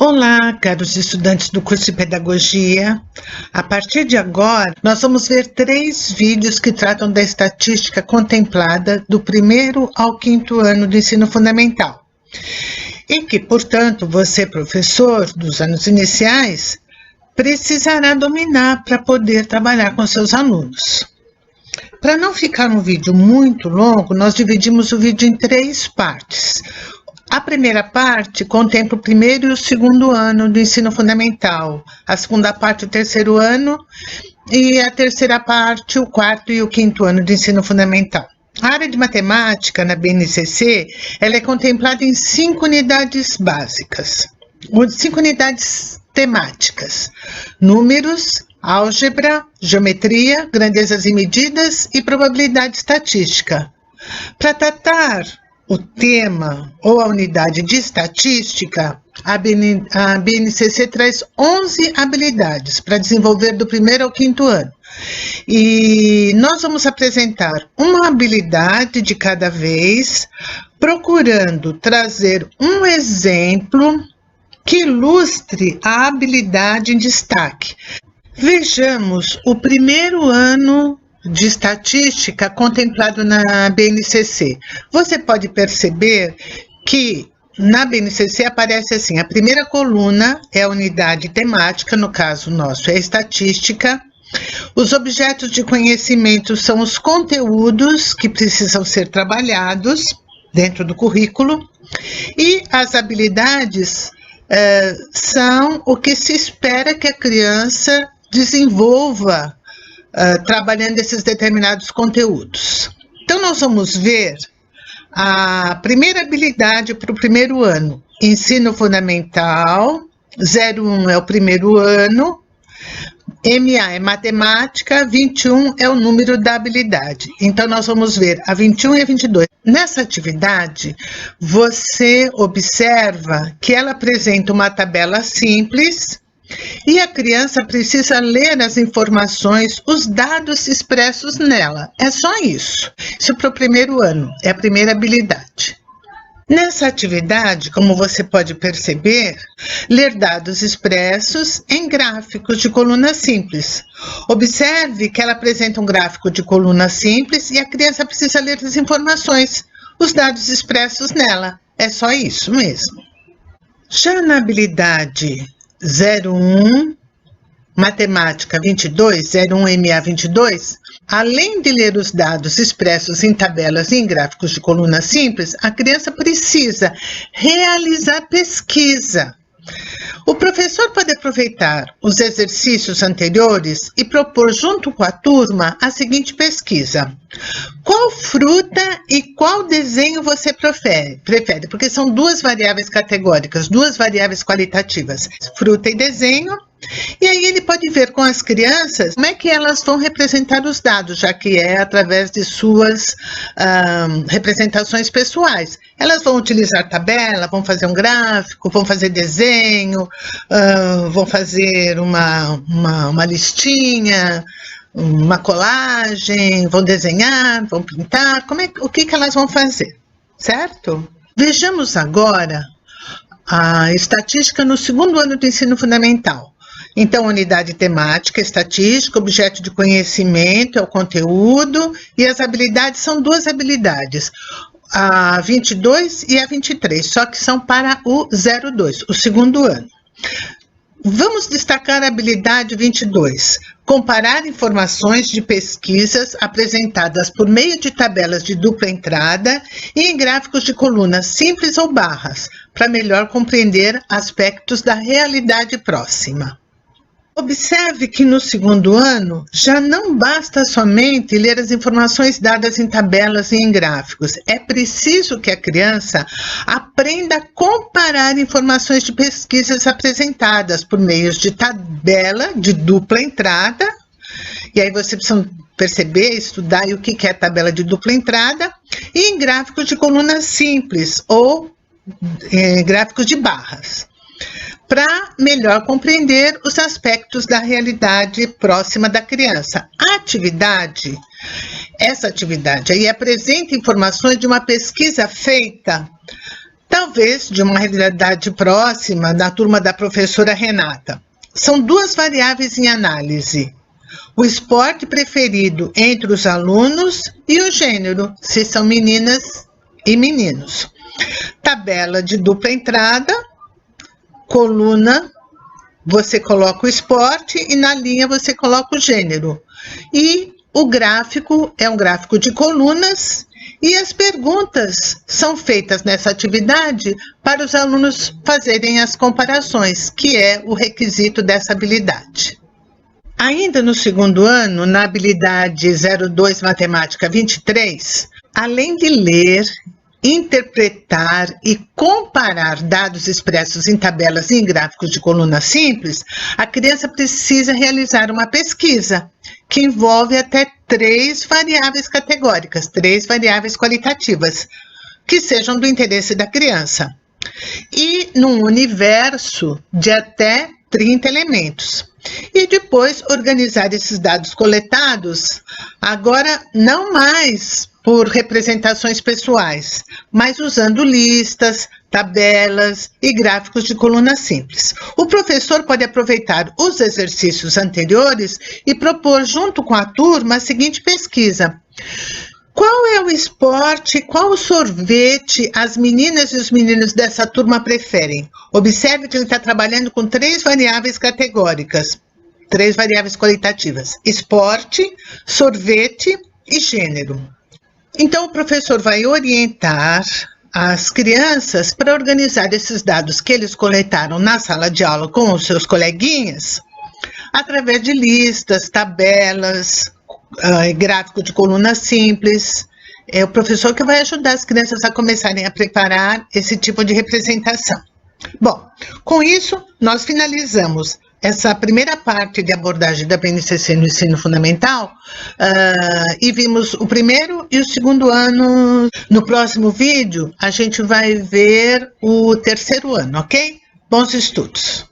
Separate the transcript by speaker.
Speaker 1: Olá, caros estudantes do curso de Pedagogia. A partir de agora, nós vamos ver 3 vídeos que tratam da estatística contemplada do 1º ao 5º ano do ensino fundamental. E que, portanto, você, professor dos anos iniciais, precisará dominar para poder trabalhar com seus alunos. Para não ficar um vídeo muito longo, nós dividimos o vídeo em 3 partes. A primeira parte contempla o 1º e o 2º ano do ensino fundamental, a segunda parte o 3º ano e a terceira parte o 4º e o 5º ano do ensino fundamental. A área de matemática na BNCC, ela é contemplada em 5 unidades básicas, 5 unidades temáticas: números, álgebra, geometria, grandezas e medidas e probabilidade estatística. Para tratar o tema ou a unidade de estatística, a BNCC traz 11 habilidades para desenvolver do 1º ao 5º ano. E nós vamos apresentar uma habilidade de cada vez, procurando trazer um exemplo que ilustre a habilidade em destaque. Vejamos o 1º ano de estatística contemplado na BNCC. Você pode perceber que na BNCC aparece assim: a primeira coluna é a unidade temática, no caso nosso é a estatística. Os objetos de conhecimento são os conteúdos que precisam ser trabalhados dentro do currículo, e as habilidades são o que se espera que a criança desenvolva trabalhando esses determinados conteúdos. Então, nós vamos ver a primeira habilidade para o 1º ano. Ensino fundamental, 01 é o 1º ano, MA é matemática, 21 é o número da habilidade. Então, nós vamos ver a 21 e a 22. Nessa atividade, você observa que ela apresenta uma tabela simples, e a criança precisa ler as informações, os dados expressos nela. É só isso. Isso para o 1º ano, é a primeira habilidade. Nessa atividade, como você pode perceber, ler dados expressos em gráficos de coluna simples. Observe que ela apresenta um gráfico de coluna simples e a criança precisa ler as informações, os dados expressos nela. É só isso mesmo. Já na habilidade 01, matemática 22, 01 MA 22, além de ler os dados expressos em tabelas e em gráficos de coluna simples, a criança precisa realizar pesquisa. O professor pode aproveitar os exercícios anteriores e propor junto com a turma a seguinte pesquisa: qual fruta e qual desenho você prefere? Porque são 2 variáveis categóricas, 2 variáveis qualitativas, fruta e desenho. E aí ele pode ver com as crianças como é que elas vão representar os dados, já que é através de suas representações pessoais. Elas vão utilizar tabela, vão fazer um gráfico, vão fazer desenho, vão fazer uma listinha, uma colagem, vão desenhar, vão pintar. O que elas vão fazer, certo? Vejamos agora a estatística no 2º ano do ensino fundamental. Então, unidade temática, estatística, objeto de conhecimento é o conteúdo, e as habilidades são 2 habilidades, a 22 e a 23, só que são para o 02, o 2º ano. Vamos destacar a habilidade 22, comparar informações de pesquisas apresentadas por meio de tabelas de dupla entrada e em gráficos de colunas simples ou barras, para melhor compreender aspectos da realidade próxima. Observe que no 2º ano já não basta somente ler as informações dadas em tabelas e em gráficos. É preciso que a criança aprenda a comparar informações de pesquisas apresentadas por meio de tabela de dupla entrada. E aí você precisa perceber, estudar o que é tabela de dupla entrada, e em gráficos de coluna simples ou gráficos de barras, para melhor compreender os aspectos da realidade próxima da criança. Essa atividade aí apresenta informações de uma pesquisa feita talvez de uma realidade próxima na turma da professora Renata. São duas variáveis em análise: o esporte preferido entre os alunos e o gênero, se são meninas e meninos. Tabela de dupla entrada, coluna, você coloca o esporte e na linha você coloca o gênero. E o gráfico é um gráfico de colunas e as perguntas são feitas nessa atividade para os alunos fazerem as comparações, que é o requisito dessa habilidade. Ainda no segundo ano, na habilidade 02 Matemática 23, além de ler, interpretar e comparar dados expressos em tabelas e em gráficos de coluna simples, a criança precisa realizar uma pesquisa que envolve até 3 variáveis categóricas, 3 variáveis qualitativas, que sejam do interesse da criança, e num universo de até 30 elementos. E depois organizar esses dados coletados, agora não mais por representações pessoais, mas usando listas, tabelas e gráficos de coluna simples. O professor pode aproveitar os exercícios anteriores e propor junto com a turma a seguinte pesquisa: qual é o esporte, qual o sorvete as meninas e os meninos dessa turma preferem? Observe que ele está trabalhando com 3 variáveis categóricas, 3 variáveis qualitativas: esporte, sorvete e gênero. Então, o professor vai orientar as crianças para organizar esses dados que eles coletaram na sala de aula com os seus coleguinhas, através de listas, tabelas, gráfico de coluna simples. É o professor que vai ajudar as crianças a começarem a preparar esse tipo de representação. Bom, com isso, nós finalizamos essa primeira parte de abordagem da BNCC no ensino fundamental e vimos o primeiro e o segundo ano. No próximo vídeo, a gente vai ver o terceiro ano, ok? Bons estudos!